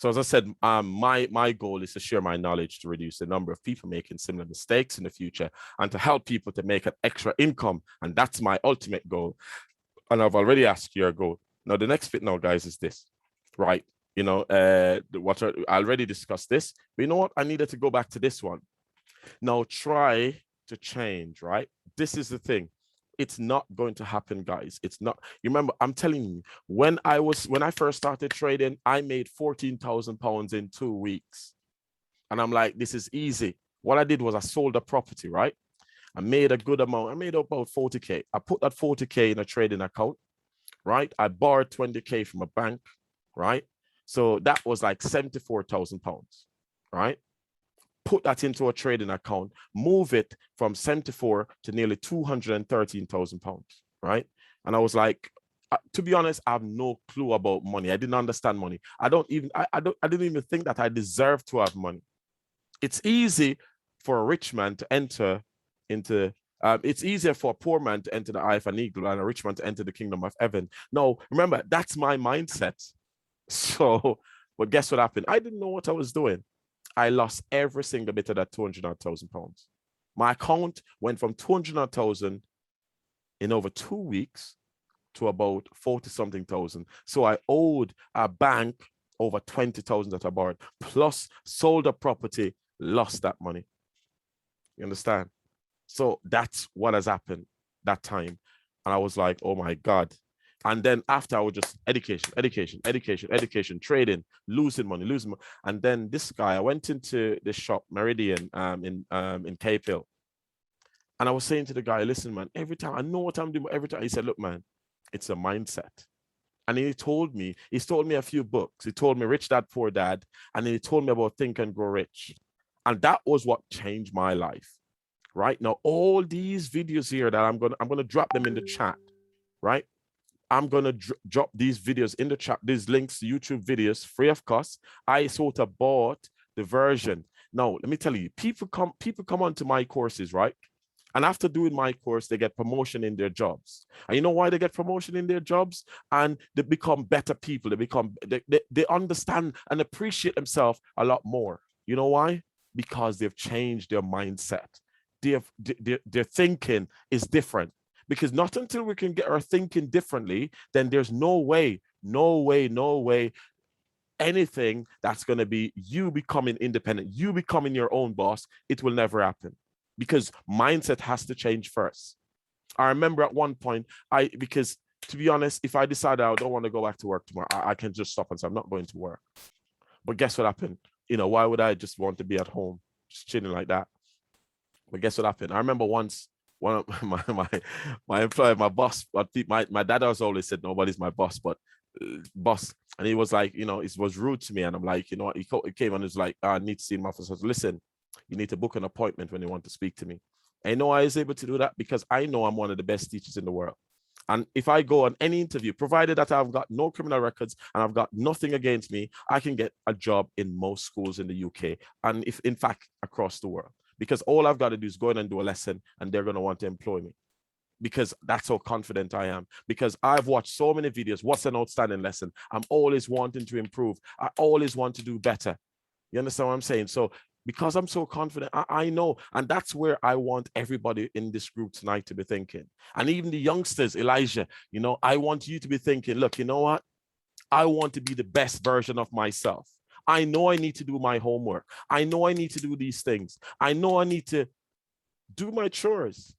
So as I said, my goal is to share my knowledge to reduce the number of people making similar mistakes in the future and to help people to make an extra income. And that's my ultimate goal. And I've already asked your goal. Now, the next bit now, guys, is this, right? You know, what I already discussed this, but you know what? I needed to go back to this one. Now, try to change, right? This is the thing. It's not going to happen, guys. It's not. You remember, I'm telling you, when I first started trading, I made £14,000 in 2 weeks. And I'm like, this is easy. What I did was I sold a property, right? I made a good amount. I made about 40K. I put that 40K in a trading account, right? I borrowed 20K from a bank, right? So that was like £74,000, right? Put that into a trading account, move it from 74 to nearly £213,000, right? And I was like, to be honest, I have no clue about money. I didn't understand money. I didn't even think that I deserved to have money. It's easy for a rich man to enter into, it's easier for a poor man to enter the eye of an eagle and a rich man to enter the kingdom of heaven. No, remember, that's my mindset. So, but guess what happened? I didn't know what I was doing. I lost every single bit of that £200,000. My account went from 200,000 in over 2 weeks to about 40-something thousand. So I owed a bank over 20,000 that I borrowed, plus sold a property, lost that money. You understand? So that's what has happened that time. And I was like, oh my God. And then after, I was just education, trading, losing money. And then this guy, I went into the shop, Meridian, in Cape Hill. And I was saying to the guy, listen, man, every time, I know what I'm doing, but every time, he said, look, man, it's a mindset. And he told me a few books. He told me Rich Dad, Poor Dad. And then he told me about Think and Grow Rich. And that was what changed my life. Right now, all these videos here that I'm gonna drop them in the chat, right? I'm going to drop these videos in the chat, these links to YouTube videos free of cost. I sort of bought the version. Now, let me tell you, people come onto my courses, right? And after doing my course, they get promotion in their jobs. And you know why they get promotion in their jobs? And they become better people. They understand and appreciate themselves a lot more. You know why? Because they've changed their mindset. Their thinking is different. Because not until we can get our thinking differently, then there's no way anything that's going to be you becoming independent, you becoming your own boss, it will never happen. Because mindset has to change first. I remember at one point, because to be honest, if I decide I don't want to go back to work tomorrow, I can just stop and say, I'm not going to work. But guess what happened? You know, why would I just want to be at home, just chilling like that? But guess what happened? I remember once, one of my employer, my boss, my dad has always said nobody's my boss, but boss. And he was like, you know, it was rude to me. And I'm like, you know, he came and was like, I need to see him officer. Listen, you need to book an appointment when you want to speak to me. And I know I was able to do that because I know I'm one of the best teachers in the world. And if I go on any interview, provided that I've got no criminal records and I've got nothing against me, I can get a job in most schools in the UK. And if in fact, across the world. Because all I've got to do is go in and do a lesson and they're going to want to employ me. Because that's how confident I am. Because I've watched so many videos. What's an outstanding lesson? I'm always wanting to improve. I always want to do better. You understand what I'm saying? So because I'm so confident, I know. And that's where I want everybody in this group tonight to be thinking. And even the youngsters, Elijah, you know, I want you to be thinking, look, you know what? I want to be the best version of myself. I know I need to do my homework. I know I need to do these things. I know I need to do my chores,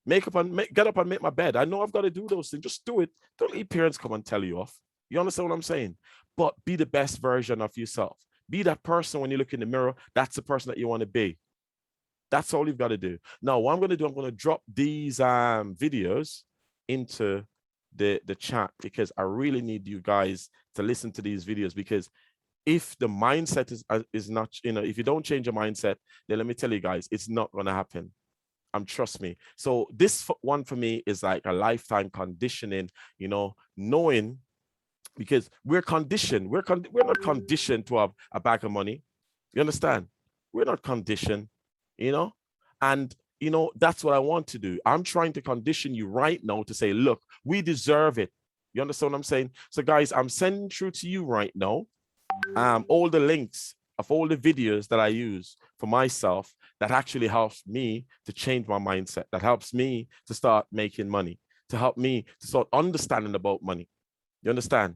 get up and make my bed. I know I've got to do those things. Just do it. Don't let your parents come and tell you off. You understand what I'm saying? But be the best version of yourself. Be that person when you look in the mirror. That's the person that you want to be. That's all you've got to do. Now, what I'm going to do, I'm going to drop these videos into the chat because I really need you guys to listen to these videos because if the mindset is not, you know, if you don't change your mindset, then let me tell you guys, it's not going to happen. Trust me. So this one for me is like a lifetime conditioning, you know, knowing because we're conditioned. We're not conditioned to have a bag of money. You understand? We're not conditioned, you know, and you know, that's what I want to do. I'm trying to condition you right now to say, look, we deserve it. You understand what I'm saying? So guys, I'm sending through to you right now all the links of all the videos that I use for myself that actually helps me to change my mindset, that helps me to start making money, to help me to start understanding about money. You understand?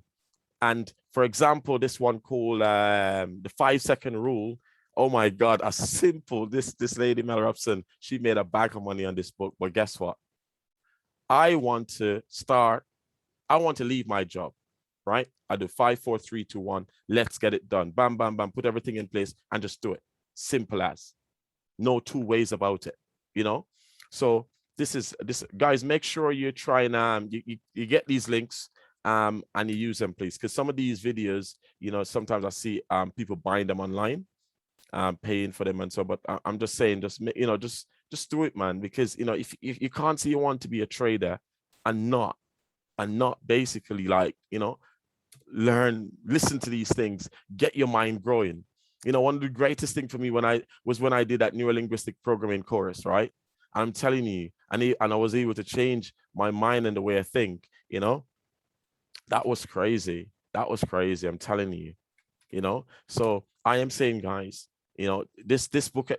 And for example, this one called the 5-second rule. Oh my God, a simple, this lady Mel Robson, she made a bag of money on this book. But guess what? I want to leave my job, right? I do 5, 4, 3, 2, 1. Let's get it done. Bam, bam, bam. Put everything in place and just do it. Simple as. No two ways about it, you know? So this guys, make sure you try and you get these links and you use them, please. Because some of these videos, you know, sometimes I see people buying them online, paying for them and so, but I'm just saying, just do it, man. Because, you know, if you can't see you want to be a trader and not basically, like, you know, listen to these things, get your mind growing. You know, one of the greatest things for me when I did that neurolinguistic programming course, right? I'm telling you, and I was able to change my mind and the way I think, you know, that was crazy. That was crazy. I'm telling you, you know. So I am saying, guys, you know, this book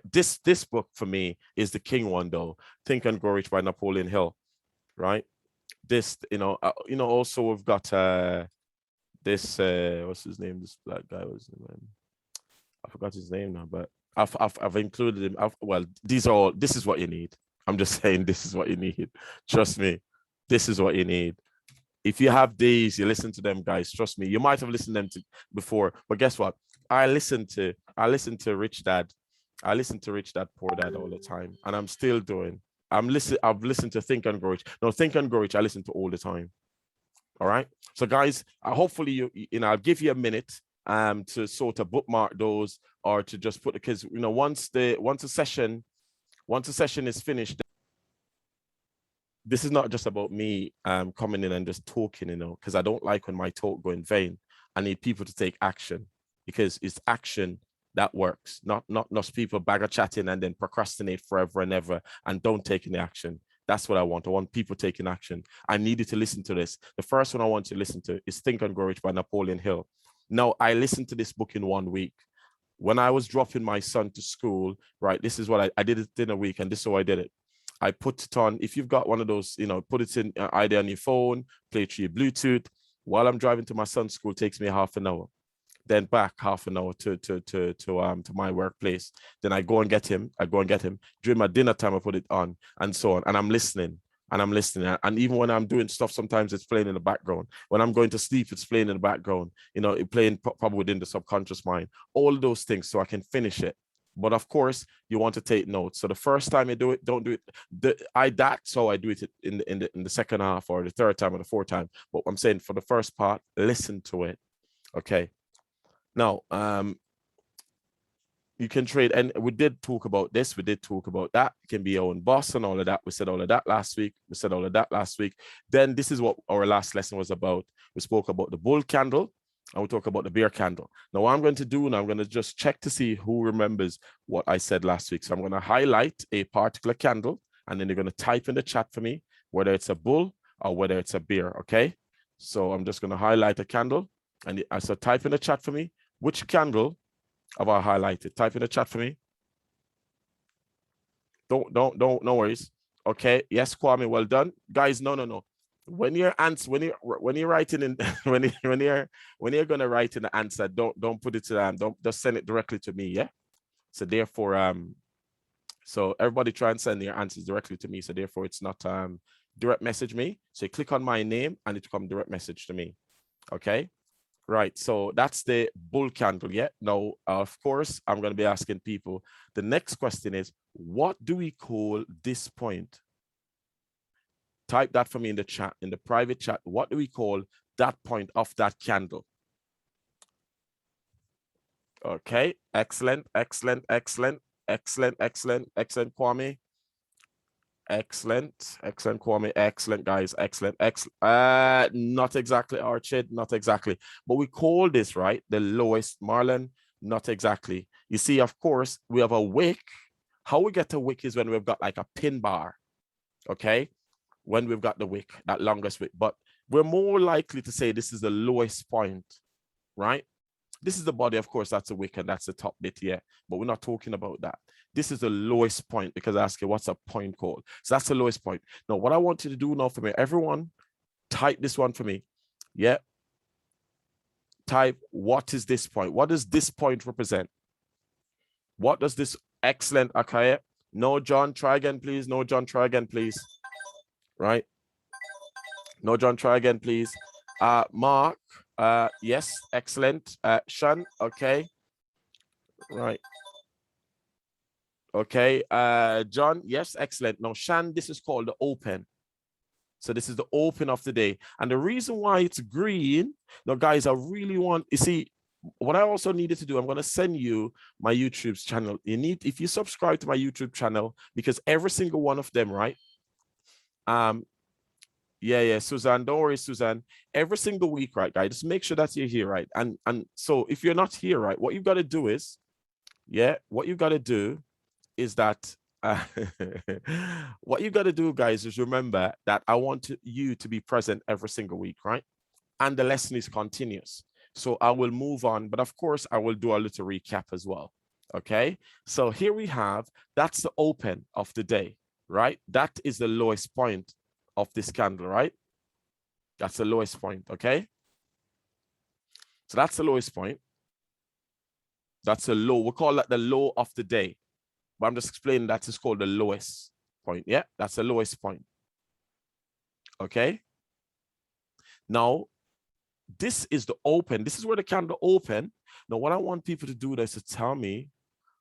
for me is the king one, though. Think and Grow Rich by Napoleon Hill, right? This, also we've got this what's his name? This black guy was, I forgot his name now, but I've included him. Well, this is what you need. I'm just saying, this is what you need. Trust me, this is what you need. If you have these, you listen to them, guys. Trust me, you might have listened to them before, but guess what? I listen to Rich Dad. I listen to Rich Dad, Poor Dad all the time, and I'm still doing. I've listened to Think and Grow Rich. No, Think and Grow Rich, I listen to all the time. All right. So, guys, hopefully you know, I'll give you a minute to sort of bookmark those, or to just put the kids, you know, once a session is finished. This is not just about me coming in and just talking, you know, because I don't like when my talk go in vain. I need people to take action, because it's action that works, not people bagger chatting and then procrastinate forever and ever and don't take any action. That's what I want. I want people taking action. I needed to listen to this. The first one I want you to listen to is Think and Grow Rich by Napoleon Hill. Now, I listened to this book in 1 week. When I was dropping my son to school, right, this is what I did it in a week, and this is how I did it. I put it on. If you've got one of those, you know, put it in either on your phone, play it through your Bluetooth. While I'm driving to my son's school, it takes me half an hour. Then back half an hour to my workplace. Then I go and get him. During my dinner time, I put it on, and so on. And I'm listening. And even when I'm doing stuff, sometimes it's playing in the background. When I'm going to sleep, it's playing in the background. You know, it playing probably within the subconscious mind. All those things, so I can finish it. But of course, you want to take notes. So the first time you do it, don't do it. So I do it in the second half, or the third time, or the fourth time. But I'm saying, for the first part, listen to it. Okay. Now, you can trade, and we did talk about this. We did talk about that. You can be your own boss and all of that. We said all of that last week. Then this is what our last lesson was about. We spoke about the bull candle, and we talk about the bear candle. Now, what I'm going to do now, I'm going to just check to see who remembers what I said last week. So I'm going to highlight a particular candle, and then you're going to type in the chat for me whether it's a bull or whether it's a bear. Okay. So I'm just going to highlight a candle, and so type in the chat for me. Which candle have I highlighted? Type in the chat for me. No worries. Okay. Yes, Kwame, well done. Guys, no. When you're writing in when you're gonna write in the answer, don't put it to don't just send it directly to me, yeah? So therefore, so everybody try and send your answers directly to me. So therefore it's not direct message me. So you click on my name and it come direct message to me. Okay. Right, so that's the bull candle, yeah? Now, of course, I'm going to be asking people, the next question is, what do we call this point? Type that for me in the chat, in the private chat. What do we call that point of that candle? Okay, excellent, Kwame. Excellent, Kwame. Excellent, guys. Excellent. Not exactly, Archid. Not exactly. But we call this, right, the lowest. Marlon, not exactly. You see, of course, we have a wick. How we get a wick is when we've got like a pin bar. Okay. When we've got the wick, that longest wick. But we're more likely to say this is the lowest point, right? This is the body, of course, that's a wick and that's the top bit here, but we're not talking about that. This is the lowest point because I asked you what's a point called. So that's the lowest point. Now, what I want you to do now for me, everyone, type this one for me. Yeah. Type, what is this point? What does this point represent? What does this excellent, okay? No, John, try again, please. No, John, try again, please. Right? No, John, try again, please. Mark, yes, excellent. Sean, okay. Right. Okay. John, yes, excellent. Now, Shan, this is called the open. So this is the open of the day. And the reason why it's green, now, guys, I really want, you see, what I also needed to do, I'm going to send you my YouTube channel. You need, if you subscribe to my YouTube channel, because every single one of them, right? Yeah, Suzanne, don't worry, Suzanne. Every single week, right, guys, just make sure that you're here, right? And so if you're not here, right, what you've got to do is, yeah, what you got to do is that what you got to do, guys, is remember that I want you to be present every single week, right? And the lesson is continuous. So I will move on, but of course, I will do a little recap as well. Okay, so here we have, that's the open of the day, right? That is the lowest point of this candle, right? That's the lowest point, okay? So that's the lowest point. That's a low. We'll call that the low of the day. But I'm just explaining that is called the lowest point. Yeah, that's the lowest point. Okay. Now, this is the open. This is where the candle open. Now, what I want people to do is to tell me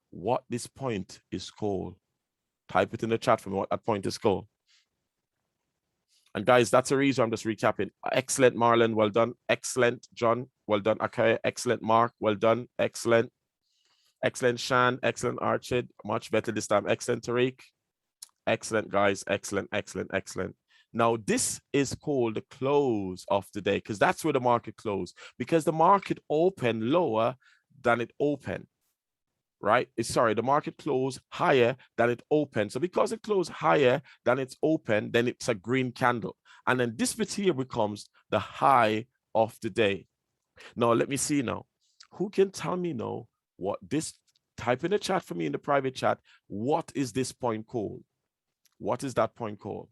what this point is called. Type it in the chat for me what that point is called. And guys, that's the reason I'm just recapping. Excellent, Marlon. Well done. Excellent, John. Well done. Okay. Excellent, Mark. Well done. Excellent. Excellent, Shan. Excellent, Archid. Much better this time. Excellent, Tariq. Excellent, guys. Excellent, excellent, excellent. Now, this is called the close of the day because that's where the market closed. Because the market opened lower than it opened, right? Sorry, the market closed higher than it opened. So because it closed higher than it's open, then it's a green candle. And then this bit here becomes the high of the day. Now, let me see now. Who can tell me now what this, type in the chat for me in the private chat, what is this point called? What is that point called?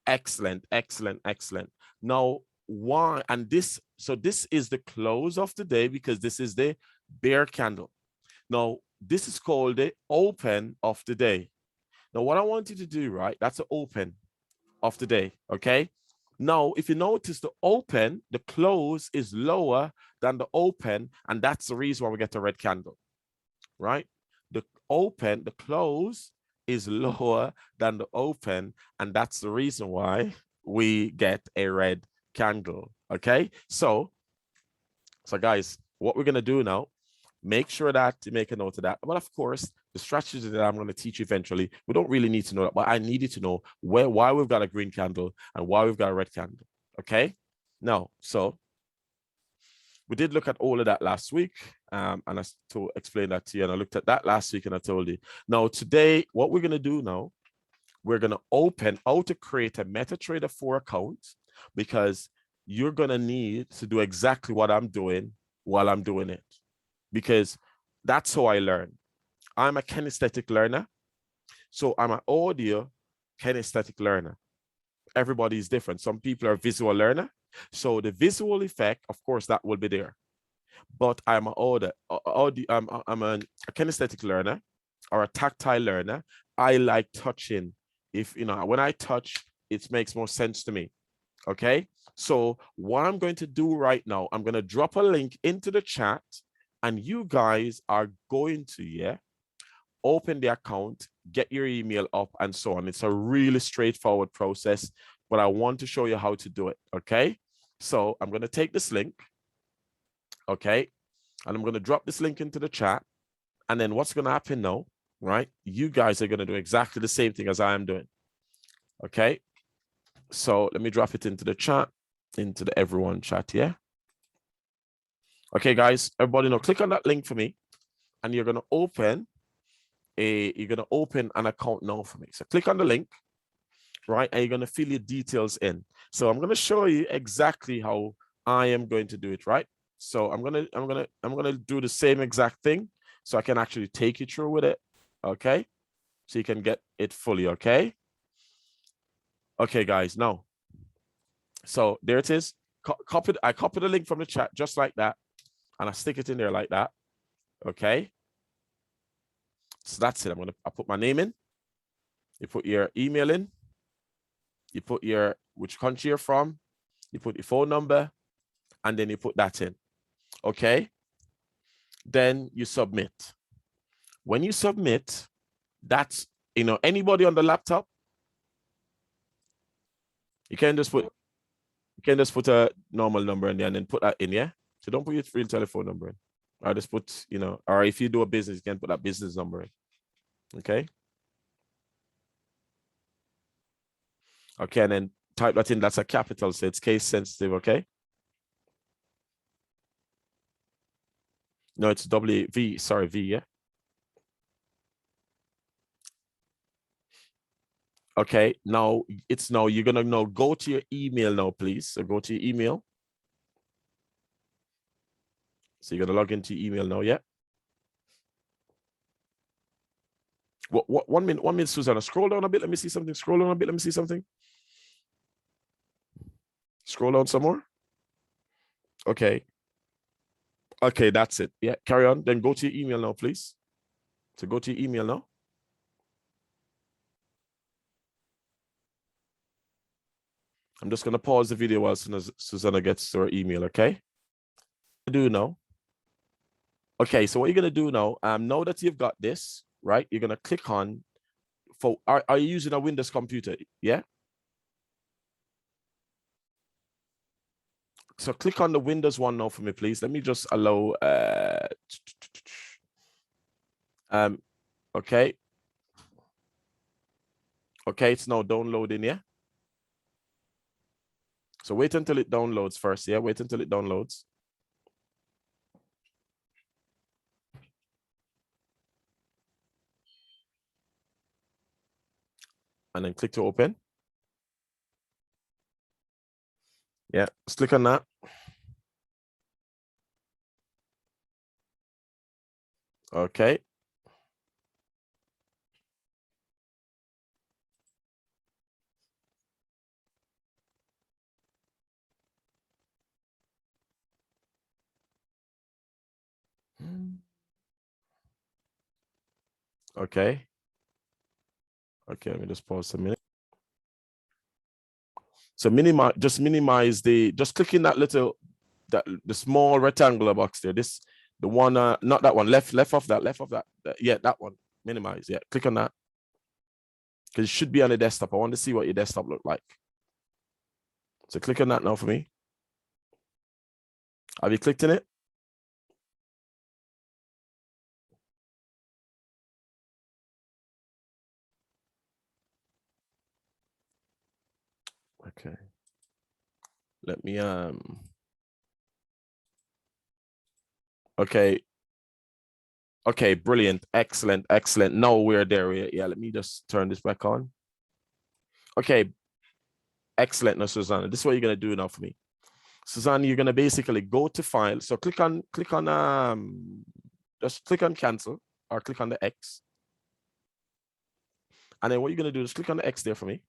Excellent, excellent, excellent. Now, why? And this, so this is the close of the day because this is the bear candle. Now, this is called the open of the day. Now, what I want you to do, right, that's the open of the day, okay? Now, if you notice the open, the close is lower than the open, and that's the reason why we get a red candle, right? The open, the close is lower than the open, and that's the reason why we get a red candle, okay? So guys, what we're gonna do now, make sure that you make a note of that. But of course, the strategy that I'm going to teach you eventually, we don't really need to know that, but I needed to know why we've got a green candle and why we've got a red candle. Okay. Now, so we did look at all of that last week, and I explained that to you, and I looked at that last week, and I told you. Now, today, what we're going to do now, we're going to open how to create a Metatrader 4 account, because you're going to need to do exactly what I'm doing while I'm doing it, because that's how I learn. I'm a kinesthetic learner. So I'm an audio kinesthetic learner. Everybody is different. Some people are visual learner. So the visual effect, of course, that will be there. But I'm a kinesthetic learner or a tactile learner. I like touching. If, you know, when I touch, it makes more sense to me. Okay. So what I'm going to do right now, I'm going to drop a link into the chat, and you guys are going to, open the account, get your email up, and so on. It's a really straightforward process, but I want to show you how to do it, okay? So I'm going to take this link, okay? And I'm going to drop this link into the chat. And then what's going to happen now, right? You guys are going to do exactly the same thing as I am doing, okay? So let me drop it into the chat, into the everyone chat, yeah? Okay, guys, everybody now click on that link for me, and you're going to open an account now for me. So click on the link, right? And you're going to fill your details in. So I'm going to show you exactly how I am going to do it, right? So I'm gonna do the same exact thing so I can actually take you through with it. Okay. So you can get it fully, okay? Okay, guys, now. So there it is. I copy the link from the chat just like that, and I stick it in there like that. Okay. So that's it. I put my name in. You put your email in. You put which country you're from. You put your phone number, and then you put that in. Okay. Then you submit. When you submit, that's, anybody on the laptop, you can just put a normal number in there and then put that in, yeah? So don't put your real telephone number in. Or just put, or if you do a business, you can put that business number in. Okay. Okay, and then type that in. That's a capital, so it's case sensitive, okay? No, it's V, sorry, V, yeah? Okay, now you're gonna now go to your email now, please. So go to your email. So you're gonna log into your email now, yeah? What 1 minute, Susanna. Scroll down a bit. Let me see something. Scroll down a bit. Let me see something. Scroll down some more. Okay. Okay, that's it. Yeah, carry on. Then go to your email now, please. So go to your email now. I'm just gonna pause the video while Susanna gets to her email, okay? Do now. Okay, so what you're gonna do now, now that you've got this, right? You're gonna click on are you using a Windows computer? Yeah. So click on the Windows one now for me, please. Let me just allow okay. Okay, it's now downloading, yeah. So wait until it downloads first, yeah. Wait until it downloads. And then click to open. Yeah, just click on that. Okay. Okay. Okay, let me just pause a minute. So just click in that the small rectangular box there. The one, not that one, left of that. Yeah, that one. Minimize. Yeah, click on that. Because it should be on the desktop. I want to see what your desktop look like. So click on that now for me. Have you clicked in it? Okay. Let me okay. Okay, brilliant. Excellent. Now we're there. Yeah, let me just turn this back on. Okay. Excellent. Now, Susanna, this is what you're gonna do now for me. Susanna, you're gonna basically go to file. So click on just click on cancel or click on the X. And then what you're gonna do is click on the X there for me.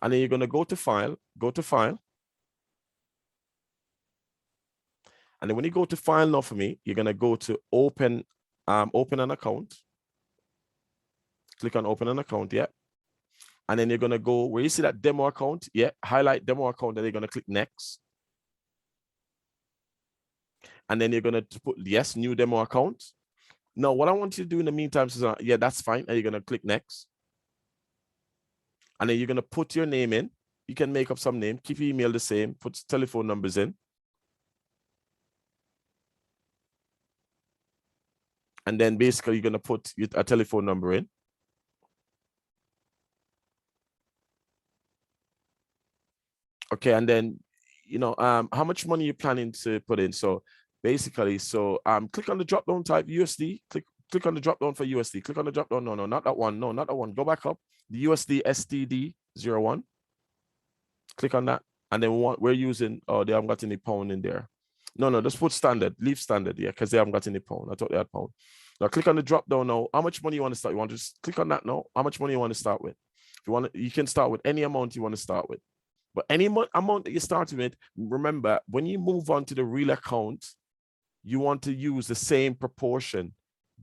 And then you're gonna go to file. And then when you go to file now for me, you're gonna go to open an account. Click on open an account, yeah. And then you're gonna go where you see that demo account, yeah, highlight demo account, and you're gonna click next. And then you're gonna put yes, new demo account. Now, what I want you to do in the meantime is, yeah, that's fine. And you're gonna click next. And then you're gonna put your name in. You can make up some name, keep your email the same, put telephone numbers in. And then basically you're gonna put a telephone number in. Okay, and then how much money you're planning to put in. So basically, click on the drop down type USD, click on the drop down for USD, click on the drop down. No, not that one. No, not that one. Go back up. The USD STD 01. Click on that. And then we're using, oh, they haven't got any pound in there. No, just put standard, leave standard, yeah, because they haven't got any pound. I thought they had pound. Now click on the drop down now. How much money you want to start? You want to just click on that now? How much money you want to start with? If you want to, you can start with any amount you want to start with. But any amount that you start with, remember, when you move on to the real account, you want to use the same proportion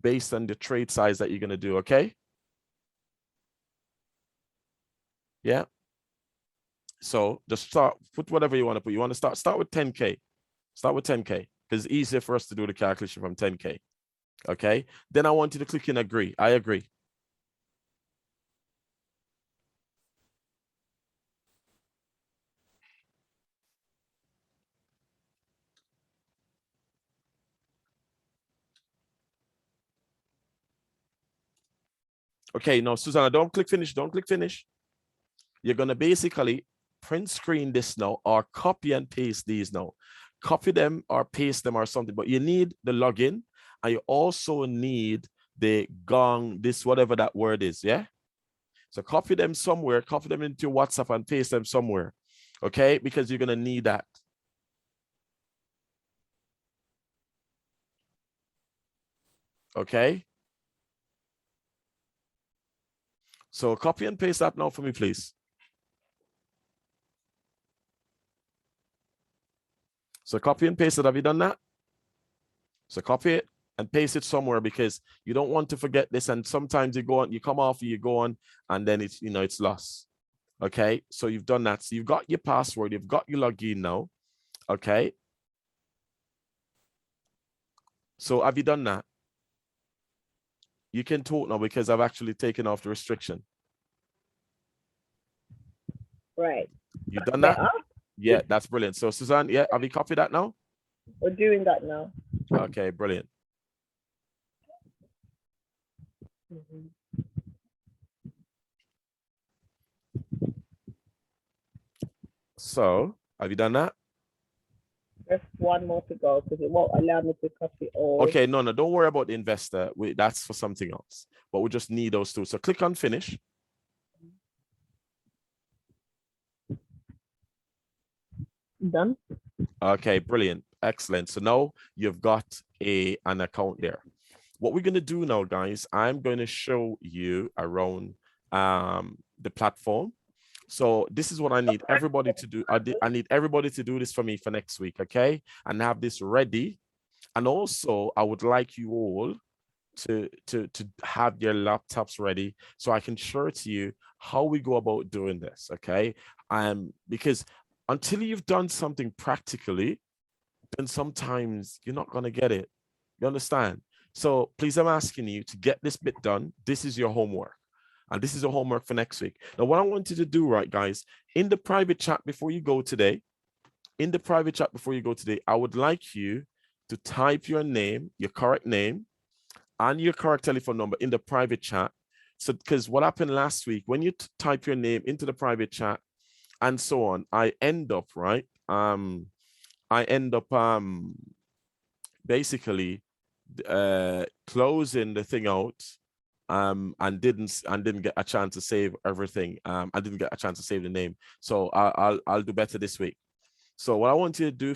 based on the trade size that you're going to do, okay? Yeah. So just start, put whatever you want to put. You want to start with 10K. Start with 10K because it's easier for us to do the calculation from 10K. Okay. Then I want you to click in agree. I agree. Okay. Now, Susanna, don't click finish. Don't click finish. You're going to basically print screen this now or copy and paste these now. Copy them or paste them or something, but you need the login and you also need the gong, this, whatever that word is. Yeah. So copy them somewhere, copy them into your WhatsApp and paste them somewhere. Okay. Because you're going to need that. Okay. So copy and paste that now for me, please. So copy and paste it. Have you done that? So copy it and paste it somewhere because you don't want to forget this. And sometimes you go on, you come off, you go on, and then it's, it's lost. Okay. So you've done that. So you've got your password, you've got your login now. Okay. So have you done that? You can talk now because I've actually taken off the restriction. Right. You've done that? Yeah, that's brilliant. So Suzanne, yeah, have you copied that now? We're doing that now. Okay, brilliant. So have you done that? There's one more to go because it won't allow me to copy all. Okay, no, don't worry about the investor. That's for something else. But we just need those two. So click on finish. Done. Okay, brilliant. Excellent. So now you've got an account there. What we're going to do now, guys, I'm going to show you around the platform. So this is what I need everybody to do. I need everybody to do this for me for next week, okay? And have this ready. And also, I would like you all to have your laptops ready so I can share to you how we go about doing this, okay? Because until you've done something practically, then sometimes you're not going to get it. You understand? So please, I'm asking you to get this bit done. This is your homework. And this is your homework for next week. Now, what I want you to do, right, guys, in the private chat before you go today, I would like you to type your name, your correct name, and your correct telephone number in the private chat. So, because what happened last week, when you type your name into the private chat and so on, I end up, right? Basically closing the thing out and didn't get a chance to save everything. I didn't get a chance to save the name. So I'll do better this week. So what I want you to do